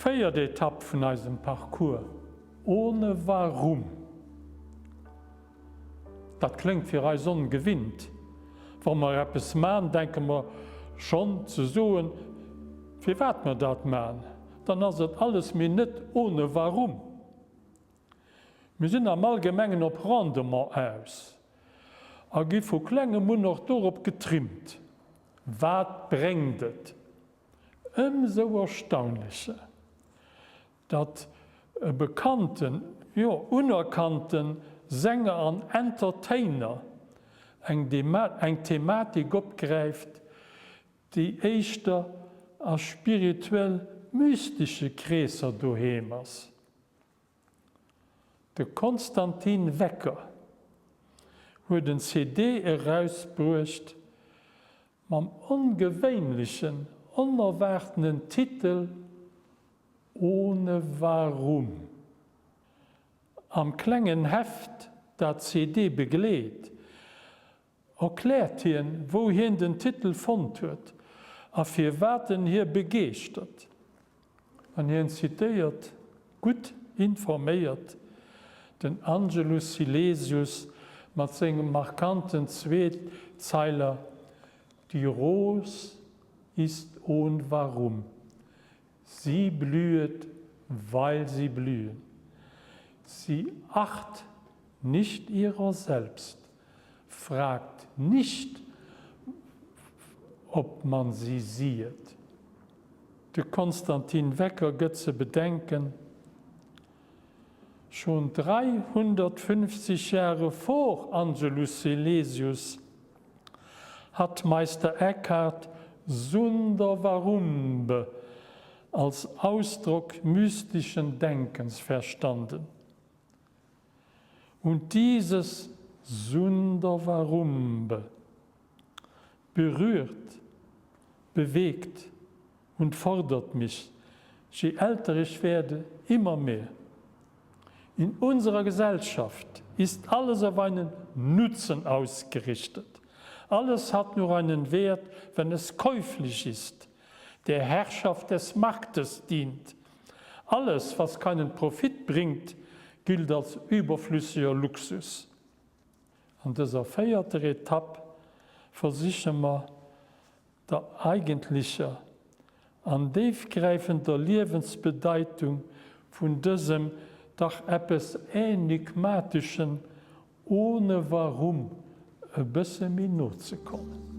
Vierte Etappe von unserem Parcours. Ohne Warum. Das klingt für uns ungewinnt. Wenn wir etwas machen, denken wir schon zu sagen, wie was wir das machen. Dann ist das alles mir nicht ohne Warum. Wir sind am Allgemeinen auf Rendement aus. Und ich von kleinen Mund noch darauf getrimmt. Was bringt es? Umso erstaunlicher, dass bekannten, ja, unerkannten Sänger und Entertainer eine Thematik abgreift, die echter als spirituell mystische Kreise daheim ist. Der Konstantin Wecker hat eine CD herausgebracht mit dem ungewöhnlichen, unerwarteten Titel Ohne Warum. Am kleinen Heft, das CD begleitet, erklärt ihn, wohin den Titel gefunden hat, und für was hier begeistert. Und er zitiert, gut informiert, den Angelus Silesius mit seinem markanten Zweizeiler, die Rose ist ohne Warum. Sie blüht, weil sie blühen. Sie acht nicht ihrer selbst, fragt nicht, ob man sie sieht. Der Konstantin Wecker gibt zu bedenken, schon 350 Jahre vor Angelus Silesius hat Meister Eckhart Sonderwarumbe als Ausdruck mystischen Denkens verstanden. Und dieses Sonderwarumbe berührt, bewegt und fordert mich, je älter ich werde, immer mehr. In unserer Gesellschaft ist alles auf einen Nutzen ausgerichtet. Alles hat nur einen Wert, wenn es käuflich ist, der Herrschaft des Marktes dient. Alles, was keinen Profit bringt, gilt als überflüssiger Luxus. An dieser vierten Etappe versichern wir, der eigentliche, an tiefgreifender Lebensbedeutung von diesem doch etwas Enigmatischen, ohne Warum, ein bisschen mehr zu kommen.